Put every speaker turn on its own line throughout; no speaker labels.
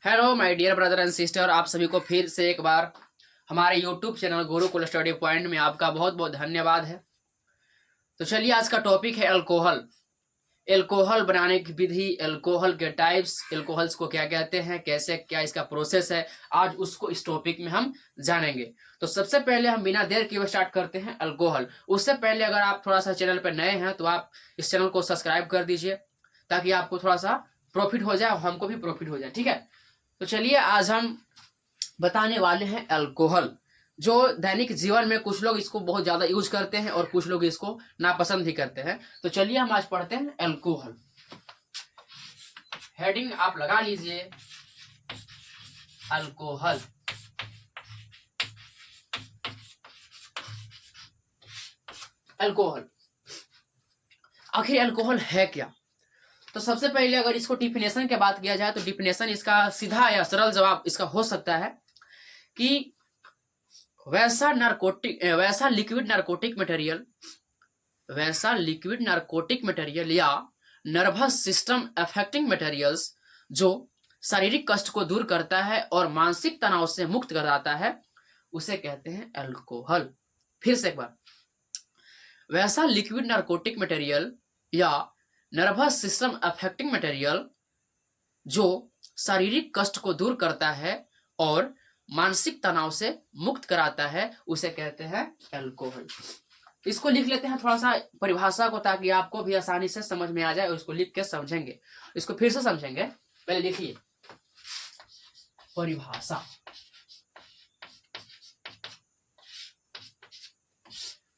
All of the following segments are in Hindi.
Hello my dear brother and sister, आप सभी को फिर से एक बार हमारे YouTube channel Gurukul study point में आपका बहुत बहुत धन्यवाद है। तो चलिए, आज का टॉपिक है अल्कोहल। एल्कोहल बनाने की विधि, एल्कोहल के टाइप्स, एल्कोहल्स को क्या कहते हैं, कैसे क्या इसका प्रोसेस है, आज उसको इस टॉपिक में हम जानेंगे। तो सबसे पहले हम बिना देर किए स्टार्ट करते हैं अल्कोहल। उससे पहले अगर आप थोड़ा सा चैनल पर नए हैं तो आप इस चैनल को सब्सक्राइब कर दीजिए, ताकि आपको थोड़ा सा प्रॉफिट हो जाए और हमको भी प्रॉफिट हो जाए। ठीक है, तो चलिए आज हम बताने वाले हैं अल्कोहल, जो दैनिक जीवन में कुछ लोग इसको बहुत ज्यादा यूज करते हैं और कुछ लोग इसको नापसंद भी करते हैं। तो चलिए हम आज पढ़ते हैं अल्कोहल। हेडिंग आप लगा लीजिए, अल्कोहल। अल्कोहल, आखिर अल्कोहल है क्या? तो सबसे पहले अगर इसको डिफिनेशन की बात किया जाए तो डिफिनेशन इसका सीधा या सरल जवाब इसका हो सकता है कि वैसा लिक्विड नारकोटिक मटेरियल या नर्वस सिस्टम अफेक्टिंग मटेरियल्स जो शारीरिक कष्ट को दूर करता है और मानसिक तनाव से मुक्त कराता है, उसे कहते हैं अल्कोहल। फिर से एक बार, वैसा लिक्विड नारकोटिक मटेरियल या नर्वस सिस्टम अफेक्टिंग मटेरियल जो शारीरिक कष्ट को दूर करता है और मानसिक तनाव से मुक्त कराता है, उसे कहते हैं अल्कोहल। इसको लिख लेते हैं थोड़ा सा परिभाषा को, ताकि आपको भी आसानी से समझ में आ जाए और इसको लिख के समझेंगे। इसको फिर से समझेंगे, पहले लिखिए परिभाषा।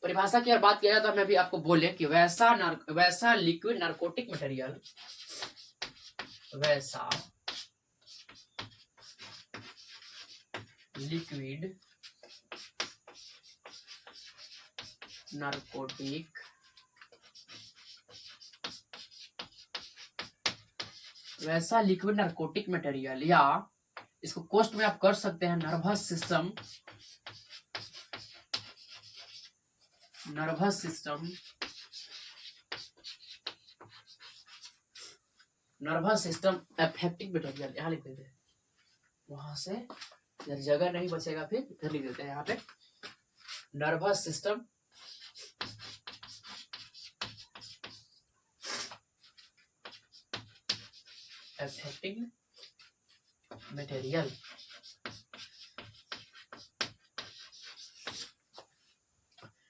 परिभाषा की अगर बात किया जाए तो मैं भी आपको बोले कि वैसा लिक्विड नारकोटिक मटेरियल, वैसा लिक्विड नारकोटिक मटेरियल, या इसको कोष्ट में आप कर सकते हैं नर्वस सिस्टम अफेक्टिंग मटेरियल, यहाँ लिख देते हैं, वहां से जगह नहीं बचेगा, फिर इधर लिख देते हैं यहाँ पे नर्वस सिस्टम अफेक्टिंग मटेरियल।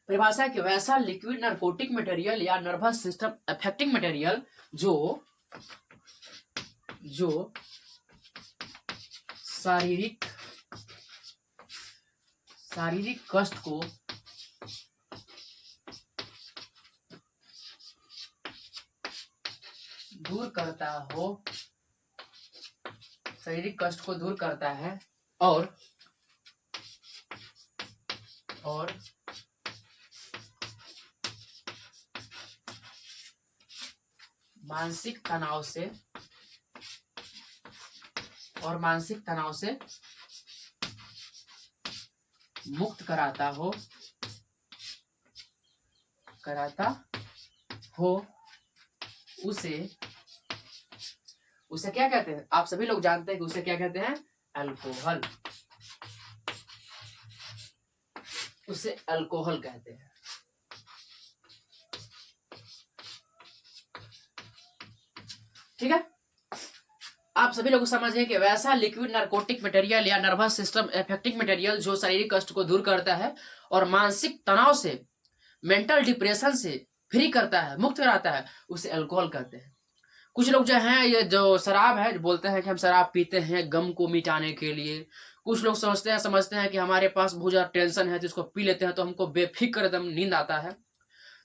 परिभाषा कि वैसा लिक्विड नारकोटिक मटेरियल या नर्वस सिस्टम अफेक्टिंग मटेरियल जो शारीरिक कष्ट को दूर करता है और मानसिक तनाव से मुक्त कराता हो, उसे क्या कहते हैं? आप सभी लोग जानते हैं कि उसे क्या कहते हैं? अल्कोहल। उसे अल्कोहल कहते हैं। ठीक है, आप सभी लोग समझे कि वैसा लिक्विड नारकोटिक मटेरियल या नर्वस सिस्टम अफेक्टिंग मटेरियल जो शारीरिक कष्ट को दूर करता है और मानसिक तनाव से, मेंटल डिप्रेशन से फ्री करता है, मुक्त कराता है, उसे अल्कोहल कहते हैं। कुछ लोग जो हैं, ये जो शराब है, बोलते हैं कि हम शराब पीते हैं गम को मिटाने के लिए। कुछ लोग समझते हैं कि हमारे पास बहुत ज्यादा टेंशन है तो इसको पी लेते हैं तो हमको बेफिक्र एकदम नींद आता है।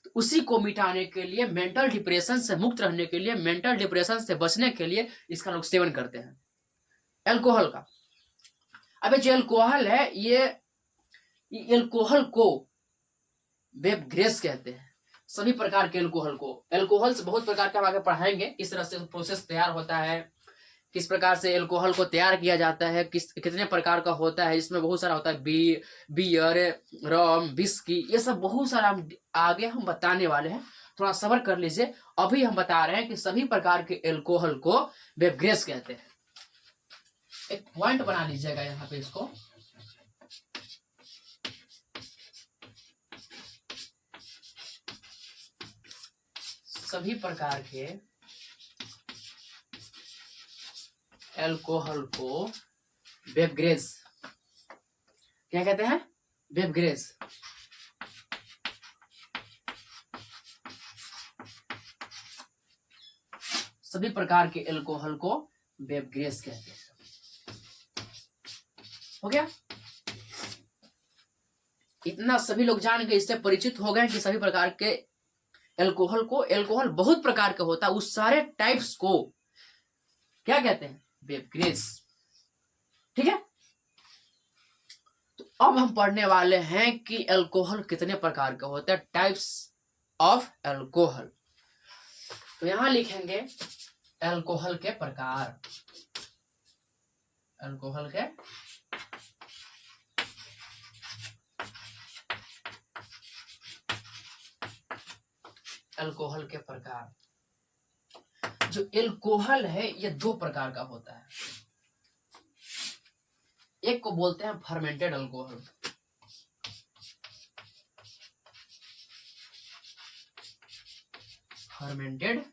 तो उसी को मिटाने के लिए, मेंटल डिप्रेशन से मुक्त रहने के लिए, मेंटल डिप्रेशन से बचने के लिए इसका लोग सेवन करते हैं अल्कोहल का। अब जो अल्कोहल है, ये अल्कोहल को वेबग्रेस कहते हैं। सभी प्रकार के अल्कोहल से बहुत प्रकार के हम आगे पढ़ाएंगे, किस तरह से प्रोसेस तैयार होता है, किस प्रकार से अल्कोहल को तैयार किया जाता है, कितने प्रकार का होता है, इसमें बहुत सारा होता है, बियर, रम, विस्की, ये सब बहुत सारा आगे हम बताने वाले हैं। थोड़ा सब्र कर लीजिए, अभी हम बता रहे हैं कि सभी प्रकार के अल्कोहल को वेबग्रेस कहते हैं। एक पॉइंट बना लीजिएगा यहाँ पे इसको। सभी प्रकार के अल्कोहल को बेवरेज क्या कहते हैं? बेवरेज। सभी प्रकार के अल्कोहल को बेवरेज कहते हैं। हो गया? इतना सभी लोग जान गए, इससे परिचित हो गए कि सभी प्रकार के अल्कोहल को, अल्कोहल बहुत प्रकार का होता है, उस सारे टाइप्स को क्या कहते हैं? बेवरेज। ठीक है? तो अब हम पढ़ने वाले हैं कि अल्कोहल कितने प्रकार का होता है, टाइप्स ऑफ अल्कोहल। तो यहां लिखेंगे अल्कोहल के प्रकार। अल्कोहल के प्रकार। जो अल्कोहल है ये दो प्रकार का होता है। एक को बोलते हैं फर्मेंटेड अल्कोहल, फर्मेंटेड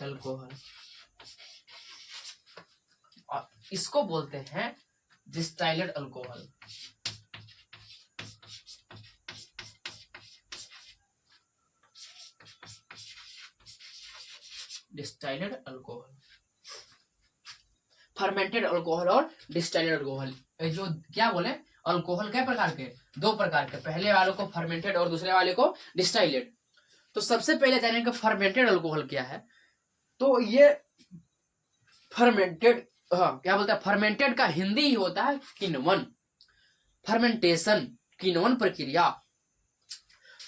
अल्कोहल, और इसको बोलते हैं डिस्टाइल्ड अल्कोहल। डिस्टाइल्ड अल्कोहल, फर्मेंटेड अल्कोहल और डिस्टाइल्ड अल्कोहल। जो क्या बोले, अल्कोहल क्या प्रकार के? दो प्रकार के। पहले वाले को फर्मेंटेड और दूसरे वाले को डिस्टाइल्ड। तो सबसे पहले जानेंगे फर्मेंटेड अल्कोहल क्या है। तो ये फर्मेंटेड, हाँ क्या बोलते हैं, फर्मेंटेड का हिंदी ही होता है किण्वन, फर्मेंटेशन, किण्वन प्रक्रिया।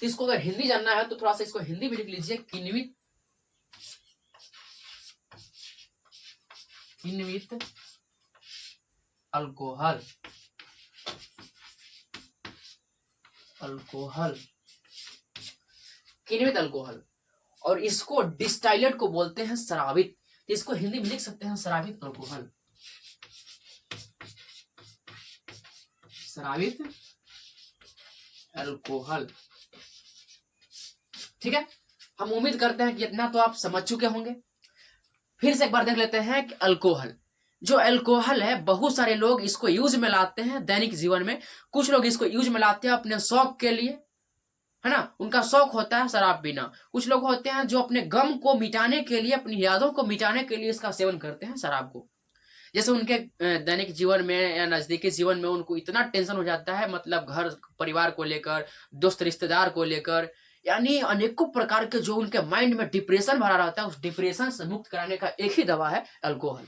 इसको अगर हिंदी जानना है तो थोड़ा सा इसको हिंदी में लिख लीजिए, किण्वित अल्कोहल, किण्वित अल्कोहल। और इसको डिस्टाइलेट को बोलते हैं शराबित। इसको हिंदी में लिख सकते हैं शराबित अल्कोहल, शराबित अल्कोहल। ठीक है? हम उम्मीद करते हैं कि इतना तो आप समझ चुके होंगे। फिर से एक बार देख लेते हैं कि अल्कोहल, जो अल्कोहल है बहुत सारे लोग इसको यूज में लाते हैं दैनिक जीवन में। कुछ लोग इसको यूज में लाते हैं अपने शौक के लिए, है ना, उनका शौक होता है शराब पीना। कुछ लोग होते हैं जो अपने गम को मिटाने के लिए, अपनी यादों को मिटाने के लिए इसका सेवन करते हैं शराब को। जैसे उनके दैनिक जीवन में या नजदीकी जीवन में उनको इतना टेंशन हो जाता है, मतलब घर परिवार को लेकर, दोस्त रिश्तेदार को लेकर, यानी अनेकों प्रकार के जो उनके माइंड में डिप्रेशन भरा रहता है, उस डिप्रेशन से मुक्त कराने का एक ही दवा है अल्कोहल।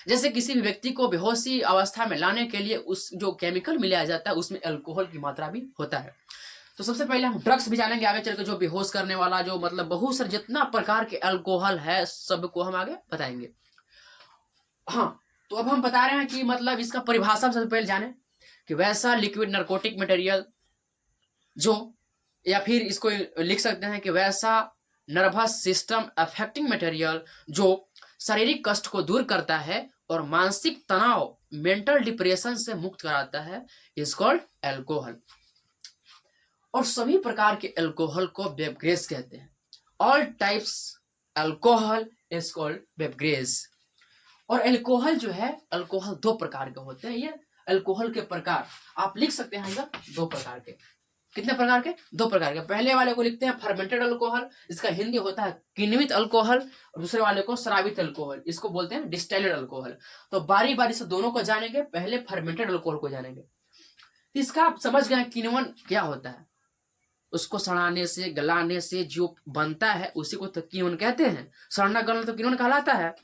जैसे किसी भी व्यक्ति को बेहोशी अवस्था में लाने के लिए उस जो केमिकल मिलाया जाता है उसमें अल्कोहल की मात्रा भी होता है। तो सबसे पहले हम ड्रग्स भी जानेंगे आगे चलकर, जो बेहोश करने वाला, जो मतलब बहुत सारे जितना प्रकार के अल्कोहल है सबको हम आगे बताएंगे। हाँ, तो अब हम बता रहे हैं कि मतलब इसका परिभाषा सबसे पहले जाने कि वैसा लिक्विड नार्कोटिक मटेरियल जो, या फिर इसको लिख सकते हैं कि वैसा नर्वस सिस्टम अफेक्टिंग मटेरियल जो शारीरिक कष्ट को दूर करता है और मानसिक तनाव, मेंटल डिप्रेशन से मुक्त कराता है, इज कॉल्ड अल्कोहल। और सभी प्रकार के अल्कोहल को बेवरेज कहते हैं। All types alcohol is called beverage. और अल्कोहल जो है, अल्कोहल दो प्रकार के होते हैं। ये अल्कोहल के प्रकार आप लिख सकते हैं इधर, दो प्रकार के। कितने प्रकार के? दो प्रकार के। पहले वाले को लिखते हैं फर्मेंटेड अल्कोहल, इसका हिंदी होता है किण्वित अल्कोहल। और दूसरे वाले को शराबित अल्कोहल, इसको बोलते हैं डिस्टिल्ड अल्कोहल। तो बारी बारी से दोनों को जानेंगे। पहले फर्मेंटेड अल्कोहल को जानेंगे। इसका आप समझ गए किण्वन क्या होता है। उसको सड़ाने से, गलाने से जो बनता है उसी को तो किण्वन कहते हैं। सड़ना गलना तो किण्वन कहलाता है।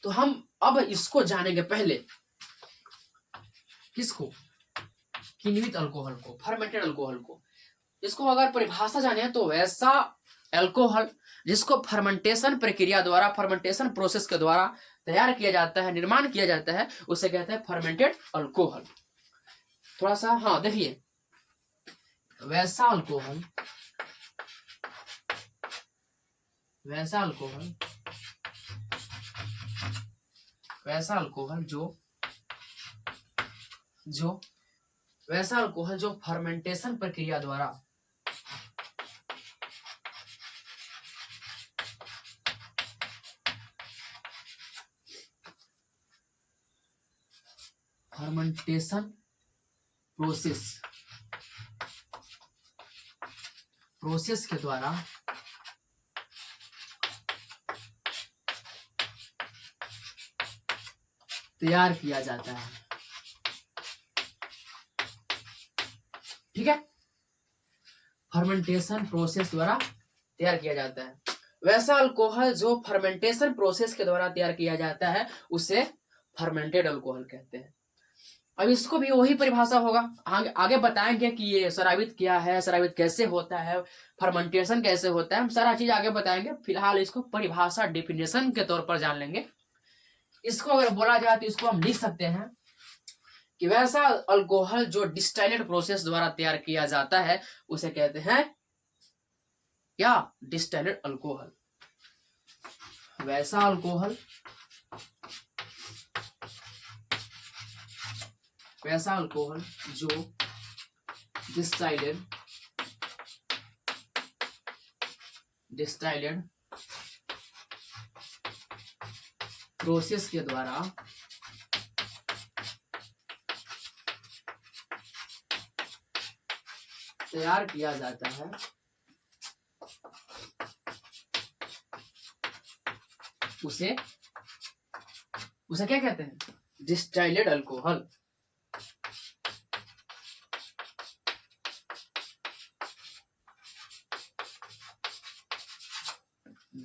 तो हम अब इसको जानेंगे पहले, किसको? किण्वित अल्कोहल को, फर्मेंटेड अल्कोहल को। इसको अगर परिभाषा जाने तो वैसा अल्कोहल जिसको फर्मेंटेशन प्रक्रिया द्वारा, फर्मेंटेशन प्रोसेस के द्वारा तैयार किया जाता है, निर्माण किया जाता है, उसे कहते हैं फर्मेंटेड अल्कोहल। थोड़ा सा हाँ देखिए, वैसा अल्कोहल, वैसा अल्कोहल जो फर्मेंटेशन प्रक्रिया द्वारा फर्मेंटेशन प्रोसेस के द्वारा तैयार किया जाता है। ठीक है, फर्मेंटेशन प्रोसेस द्वारा तैयार किया जाता है। वैसा अल्कोहल जो फर्मेंटेशन प्रोसेस के द्वारा तैयार किया जाता है उसे फर्मेंटेड अल्कोहल कहते हैं। अब इसको भी वही परिभाषा होगा, आगे बताएंगे कि ये शराबित क्या है, शराबित कैसे होता है, फर्मेंटेशन कैसे होता है, हम सारा चीज आगे बताएंगे। फिलहाल इसको परिभाषा डेफिनेशन के तौर पर जान लेंगे। इसको अगर बोला जाए तो इसको हम लिख सकते हैं कि वैसा अल्कोहल जो डिस्टाइलेट प्रोसेस द्वारा तैयार किया जाता है उसे कहते हैं क्या, डिस्टाइलेट अल्कोहल। वैसा अल्कोहल जो डिस्टाइलेड प्रोसेस के द्वारा तैयार किया जाता है उसे क्या कहते हैं, डिस्टाइलेड अल्कोहल।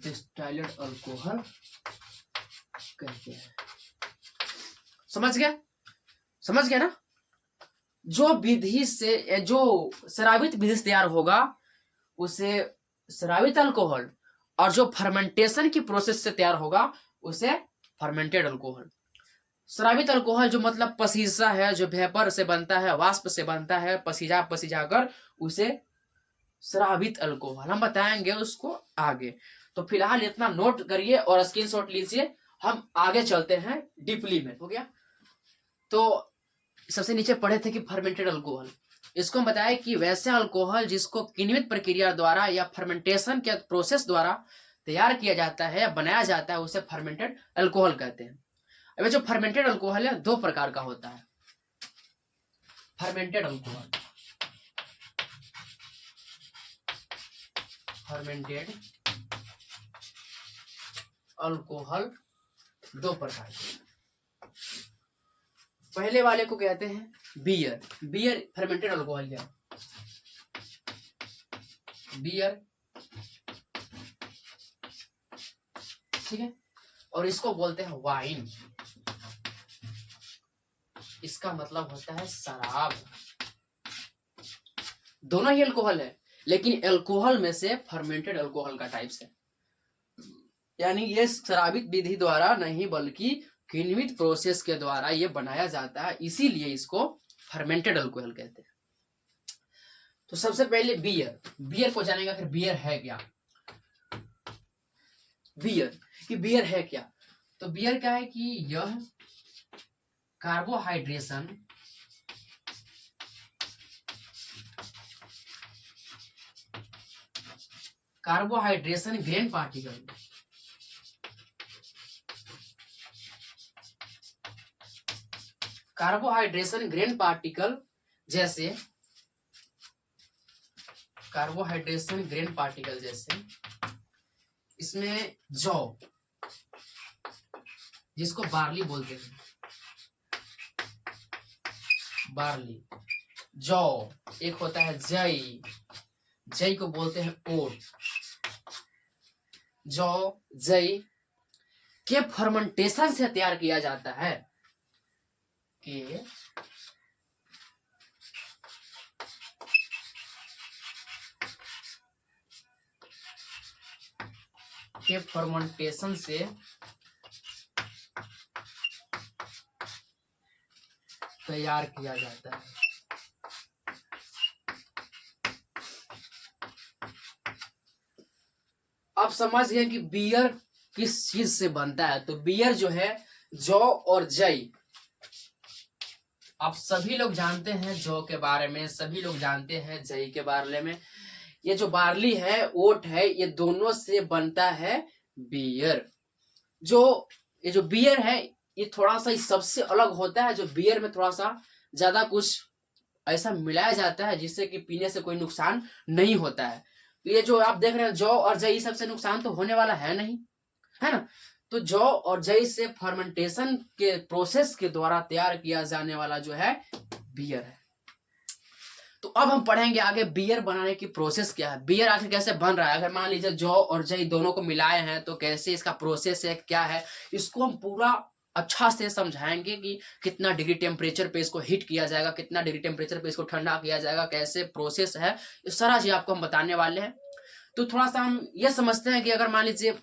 डिस्टाइलेड अल्कोहल कहते हैं। समझ गया ना। जो विधि से, जो शराबित विधि से तैयार होगा उसे शराबित अल्कोहल, और जो फर्मेंटेशन की प्रोसेस से तैयार होगा उसे फर्मेंटेड अल्कोहल। शराबित अल्कोहल जो मतलब पसीजा है, जो वेपर से बनता है, वाष्प से बनता है, पसीजा कर उसे शराबित अल्कोहल, हम बताएंगे उसको आगे। तो फिलहाल इतना नोट करिए और स्क्रीनशॉट लीजिए, हम आगे चलते हैं डीपली में। हो गया। तो सबसे नीचे पढ़े थे कि फर्मेंटेड अल्कोहल, इसको हम बताया कि वैसे अल्कोहल जिसको किण्वित प्रक्रिया द्वारा या फर्मेंटेशन के प्रोसेस द्वारा तैयार किया जाता है या बनाया जाता है उसे फर्मेंटेड अल्कोहल कहते हैं। अब जो फर्मेंटेड अल्कोहल है दो प्रकार का होता है। फर्मेंटेड अल्कोहल दो प्रकार के। पहले वाले को कहते हैं बियर फर्मेंटेड अल्कोहल है। बियर, ठीक है, और इसको बोलते हैं वाइन, इसका मतलब होता है शराब। दोनों ही अल्कोहल है, लेकिन अल्कोहल में से फर्मेंटेड अल्कोहल का टाइप्स है, यानी ये शराबित विधि द्वारा नहीं बल्कि किण्वित प्रोसेस के द्वारा ये बनाया जाता है, इसीलिए इसको फर्मेंटेड अल्कोहल कहते हैं। तो सबसे पहले बियर को जानेगा, फिर बियर है क्या, बियर है क्या। तो बियर क्या है कि यह कार्बोहाइड्रेशन ग्रेन पार्टिकल जैसे इसमें जौ, जिसको बार्ली बोलते हैं, बार्ली, जौ, एक होता है जई को बोलते हैं ओट। जौ, जई के फर्मेंटेशन से तैयार किया जाता है, के फर्मेंटेशन से तैयार किया जाता है। अब समझ गए कि बियर किस चीज से बनता है। तो बियर जो है जौ और जई, आप सभी लोग जानते हैं जौ के बारे में, सभी लोग जानते हैं जई के बारे में। ये जो बार्ली है, ओट है, ये दोनों से बनता है बियर। ये जो बियर है ये थोड़ा सा इस सबसे अलग होता है। जो बियर में थोड़ा सा ज्यादा कुछ ऐसा मिलाया जाता है जिससे कि पीने से कोई नुकसान नहीं होता है। तो ये जो आप देख रहे हैं जौ और जई, सबसे नुकसान तो होने वाला है नहीं, है ना। तो जौ और जई से फर्मेंटेशन के प्रोसेस के द्वारा तैयार किया जाने वाला जो है बियर है। तो अब हम पढ़ेंगे आगे बियर बनाने की प्रोसेस क्या है, बियर आखिर कैसे बन रहा है। अगर मान लीजिए जौ और जई दोनों को मिलाए हैं तो कैसे इसका प्रोसेस है, क्या है, इसको हम पूरा अच्छा से समझाएंगे कि कितना डिग्री टेम्परेचर पे इसको हीट किया जाएगा, कितना डिग्री टेम्परेचर पे इसको ठंडा किया जाएगा, कैसे प्रोसेस है, ये सारा चीज आपको हम बताने वाले हैं। तो थोड़ा सा हम ये समझते हैं कि अगर मान लीजिए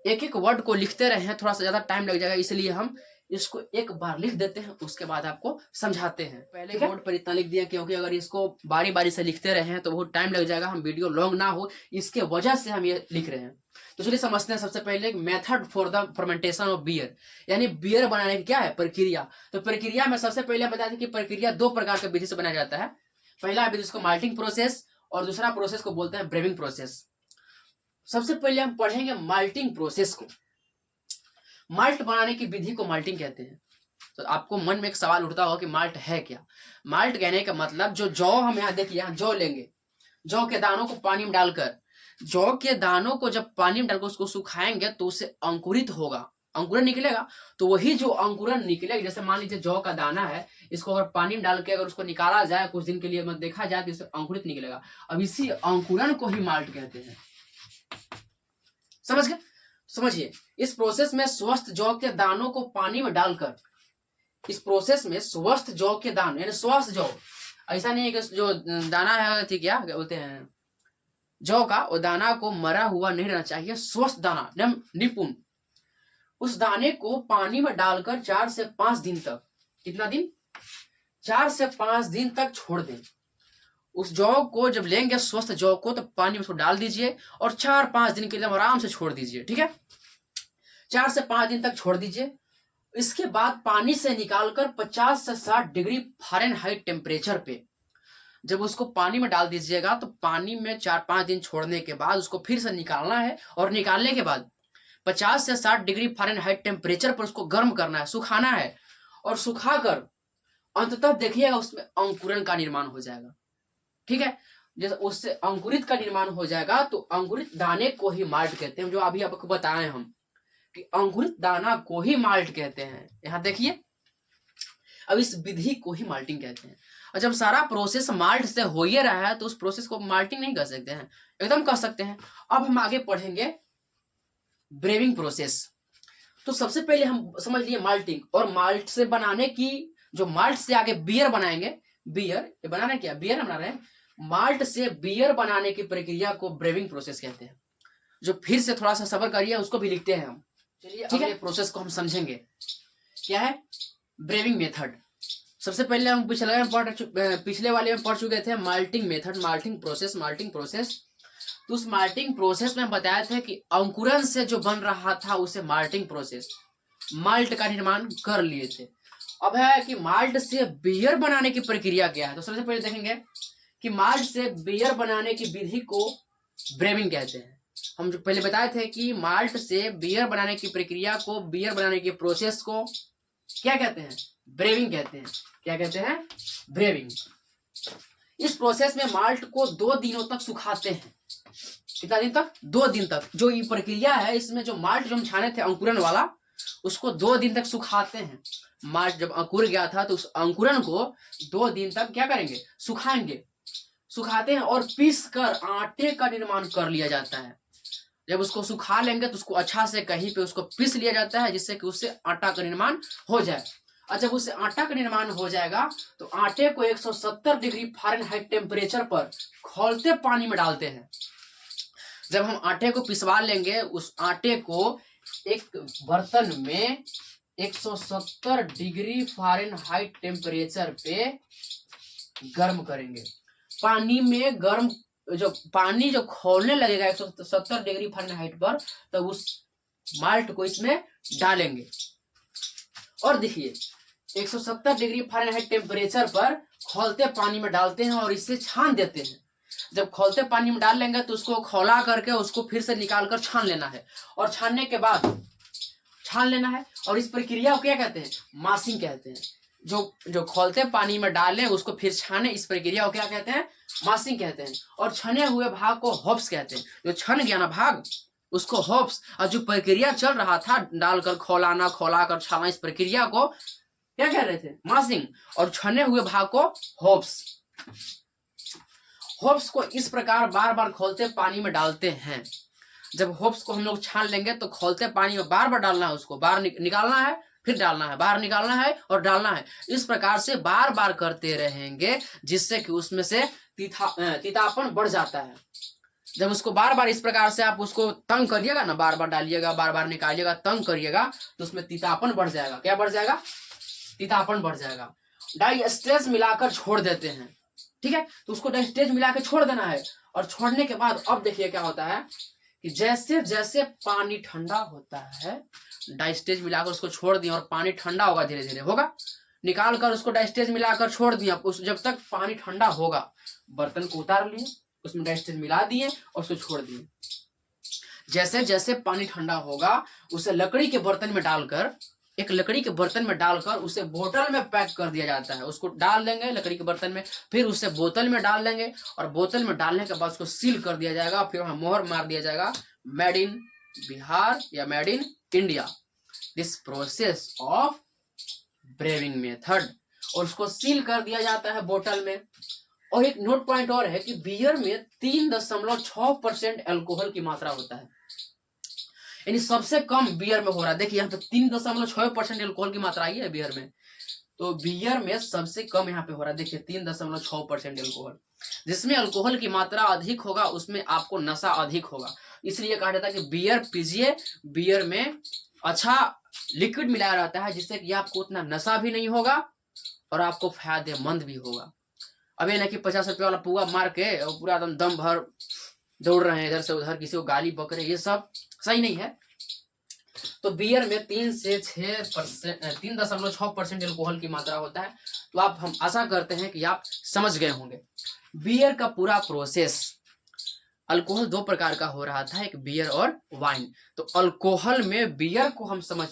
एक एक वर्ड को लिखते रहे थोड़ा सा ज्यादा टाइम लग जाएगा, इसलिए हम इसको एक बार लिख देते हैं, उसके बाद आपको समझाते हैं। पहले बोर्ड पर इतना लिख दिया क्योंकि अगर इसको बारी बारी से लिखते रहे हैं तो बहुत टाइम लग जाएगा, हम वीडियो लॉन्ग ना हो इसके वजह से हम ये लिख रहे हैं। तो चलिए समझते हैं सबसे पहले method for the fermentation of beer, यानी बियर बनाने की क्या है प्रक्रिया। तो प्रक्रिया में सबसे पहले बता दें कि प्रक्रिया दो प्रकार के विधि से बनाया जाता है। पहला विधि इसको माल्टिंग प्रोसेस और दूसरा प्रोसेस को बोलते हैं ब्रेविंग प्रोसेस। सबसे पहले हम पढ़ेंगे माल्टिंग प्रोसेस को। माल्ट बनाने की विधि को माल्टिंग कहते हैं। तो आपको मन में एक सवाल उठता होगा कि माल्ट है क्या। माल्ट कहने का मतलब जो जौ, हम यहाँ देखिए, यहाँ जौ लेंगे, जौ के दानों को पानी में डालकर, जौ के दानों को जब पानी में डालकर उसको सुखाएंगे तो उससे अंकुरित होगा, अंकुरन निकलेगा। तो वही जो अंकुरन निकलेगा, जैसे मान लीजिए जौ का दाना है, इसको अगर पानी में डाल के अगर उसको निकाला जाए कुछ दिन के लिए, मतलब देखा जाए तो इससे अंकुरित निकलेगा। अब इसी अंकुरन को ही माल्ट कहते हैं। समझ गए। समझिए, इस प्रोसेस में स्वस्थ जौ के दानों को पानी में डालकर, इस प्रोसेस में स्वस्थ जौ के दाने, यानी स्वस्थ जौ, ऐसा नहीं है कि जो दाना है थी क्या बोलते हैं जौ का, वो दाना को मरा हुआ नहीं रहना चाहिए, स्वस्थ दाना, निपुण, उस दाने को पानी में डालकर 4 से 5 दिन तक, कितना दिन, 4 से 5 दिन तक छोड़ दें। उस जौ को जब लेंगे स्वस्थ जौ को तो पानी में उसको डाल दीजिए और 4-5 दिन के लिए आराम से छोड़ दीजिए। ठीक है, 4 से 5 दिन तक छोड़ दीजिए। इसके बाद पानी से निकालकर 50 से 60 डिग्री फ़ारेनहाइट टेम्परेचर पे जब उसको पानी में डाल दीजिएगा तो पानी में 4-5 दिन छोड़ने के बाद उसको फिर से निकालना है और निकालने के बाद 50 से 60 डिग्री फ़ारेनहाइट टेम्परेचर पर उसको गर्म करना है, सुखाना है, और सुखाकर अंततः देखिएगा उसमें अंकुरन का निर्माण हो जाएगा। ठीक है, जैसे उससे अंकुरित का निर्माण हो जाएगा तो अंकुरित दाने को ही माल्ट कहते हैं। जो अभी आपको बताए हम कि अंकुरित दाना को ही माल्ट कहते हैं। यहाँ देखिए, अब इस विधि को ही माल्टिंग कहते हैं। और जब सारा प्रोसेस माल्ट से हो ही रहा है तो उस प्रोसेस को माल्टिंग नहीं कर सकते हैं, एकदम कर सकते हैं। अब हम आगे पढ़ेंगे ब्रेविंग प्रोसेस। तो सबसे पहले हम समझ लिए माल्टिंग, और माल्ट से बनाने की, जो माल्ट से आगे बियर बनाएंगे, बियर ये बनाना क्या, बियर बना रहे हैं, माल्ट से बियर बनाने की प्रक्रिया को ब्रेविंग प्रोसेस कहते हैं। जो फिर से थोड़ा सा सब्र करिए, उसको भी लिखते हैं हम। चलिए अगले प्रोसेस को हम समझेंगे क्या है ब्रेविंग मेथड। सबसे पहले हम पिछले वाले में पढ़ चुके थे माल्टिंग मेथड, माल्टिंग प्रोसेस। तो उस माल्टिंग प्रोसेस में बताया था कि अंकुरन से जो बन रहा था उसे माल्टिंग प्रोसेस, माल्ट का निर्माण कर लिए थे। अब है कि माल्ट से बियर बनाने की प्रक्रिया क्या है। तो सबसे पहले देखेंगे कि माल्ट से बियर बनाने की विधि को ब्रेविंग कहते हैं। हम जो पहले बताए थे कि माल्ट से बियर बनाने की प्रक्रिया को, बियर बनाने की प्रोसेस को क्या कहते हैं, ब्रेविंग कहते हैं। क्या कहते हैं, ब्रेविंग। इस प्रोसेस में माल्ट को 2 दिनों तक सुखाते हैं। कितना दिन तक, 2 दिन तक। जो ये प्रक्रिया है इसमें जो माल्ट जो हम छाने थे अंकुरन वाला, उसको 2 दिन तक सुखाते हैं। माल्ट जब अंकुर गया था तो उस अंकुरन को 2 दिन तक क्या करेंगे, सुखाएंगे, सुखाते हैं और पीस कर आटे का निर्माण कर लिया जाता है। जब उसको सुखा लेंगे तो उसको अच्छा से कहीं पे उसको पीस लिया जाता है जिससे कि उससे आटा का निर्माण हो जाए। और जब उससे आटा का निर्माण हो जाएगा तो आटे को 170 डिग्री फ़ारेनहाइट टेम्परेचर पर खौलते पानी में डालते हैं। जब हम आटे को पिसवा लेंगे, उस आटे को एक बर्तन में 170 डिग्री फ़ारेनहाइट टेम्परेचर पे गर्म करेंगे। पानी में गर्म, जो पानी जो खौलने लगेगा 170 डिग्री फ़ारेनहाइट पर, तब उस माल्ट को इसमें डालेंगे। और देखिए 170 डिग्री फ़ारेनहाइट टेम्परेचर पर खौलते पानी में डालते हैं और इसे छान देते हैं। जब खौलते पानी में डाल लेंगे तो उसको खौला करके उसको फिर से निकाल कर छान लेना है, और छानने के बाद छान लेना है। और इस प्रक्रिया को क्या कहते हैं? मासिंग कहते हैं। जो खौलते पानी में डालें उसको फिर छाने, इस प्रक्रिया को क्या कहते हैं? मासिंग कहते हैं। और छने हुए भाग को होप्स कहते हैं। जो छन गया ना भाग उसको होप्स, और जो प्रक्रिया चल रहा था डालकर खौलाना, खौला कर छाना, इस प्रक्रिया को क्या कह रहे थे? मासिंग। और छने हुए भाग को होप्स। होप्स को इस प्रकार बार बार खौलते पानी में डालते हैं। जब होप्स को हम लोग छान लेंगे तो खौलते पानी में बार बार डालना है, उसको बाहर निकालना है, फिर डालना है, बाहर निकालना है और डालना है। इस प्रकार से बार बार करते रहेंगे, जिससे कि उसमें से तीतापन बढ़ जाता है। जब उसको बार बार इस प्रकार से आप उसको तंग करिएगा ना, बार बार डालिएगा, बार बार निकालिएगा, तंग करिएगा, तो उसमें तीतापन बढ़ जाएगा। क्या बढ़ जाएगा? तीतापन बढ़ जाएगा। डाइस्टेज मिलाकर छोड़ देते हैं। ठीक है, तो उसको डाइस्टेज मिला के छोड़ देना है। और छोड़ने के बाद अब देखिए क्या होता है कि जैसे जैसे पानी ठंडा होता है, डाइस्टेज मिलाकर उसको छोड़ दिया और पानी ठंडा होगा, धीरे धीरे होगा, निकाल कर उसको डाइस्टेज मिलाकर छोड़ दिया। उस जब तक पानी ठंडा होगा, बर्तन को उतार लिए, उसमें डाइस्टेज मिला दिए और उसको छोड़ दिए। जैसे जैसे पानी ठंडा होगा उसे लकड़ी के बर्तन में डालकर, एक लकड़ी के बर्तन में डालकर उसे बोतल में पैक कर दिया जाता है। उसको डाल देंगे लकड़ी के बर्तन में, फिर उसे बोतल में डाल देंगे और बोतल में डालने के बाद उसको सील कर दिया जाएगा। फिर वहां मोहर मार दिया जाएगा, मेड इन बिहार या made in India, this process of braving method. और उसको सील कर दिया जाता है बोतल में। और एक नोट पॉइंट और है कि बियर में 3.6% अल्कोहल की मात्रा होता है, यानी सबसे कम बियर में हो रहा है। देखिए यहाँ पे 3.6% अल्कोहल की मात्रा आई है बियर में, तो बियर में सबसे कम यहाँ पे हो रहा है। देखिए 3.6% अल्कोहल। जिसमें अल्कोहल की मात्रा अधिक होगा उसमें आपको नशा अधिक होगा। इसलिए कहा जाता है कि बियर पीजिए, बियर में अच्छा लिक्विड मिलाया रहता है, जिससे कि आपको उतना नशा भी नहीं होगा और आपको फायदेमंद भी होगा। अब ये ना कि 50 रुपये वाला पुआ मार के और पूरा एकदम दम भर दौड़ रहे हैं इधर से उधर, किसी को गाली बकरे, ये सब सही नहीं है। तो बियर में 3.6% अल्कोहल की मात्रा होता है। तो आप, हम आशा करते हैं कि आप समझ गए होंगे बियर का पूरा प्रोसेस। अल्कोहल दो प्रकार का हो रहा था, एक बियर और वाइन। तो अल्कोहल में बियर को हम समझ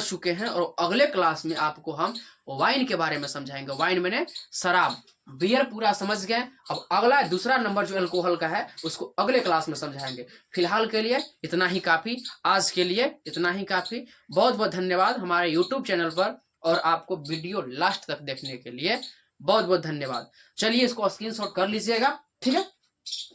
चुके हैं और अगले क्लास में आपको हम वाइन के बारे में समझाएंगे। वाइन मैंने शराब, बियर पूरा समझ गए। अब अगला दूसरा नंबर जो अल्कोहल का है उसको अगले क्लास में समझाएंगे। फिलहाल के लिए इतना ही काफी, आज के लिए इतना ही काफी। बहुत बहुत धन्यवाद हमारे YouTube चैनल पर, और आपको वीडियो लास्ट तक देखने के लिए बहुत बहुत धन्यवाद। चलिए इसको स्क्रीनशॉट कर लीजिएगा, ठीक है।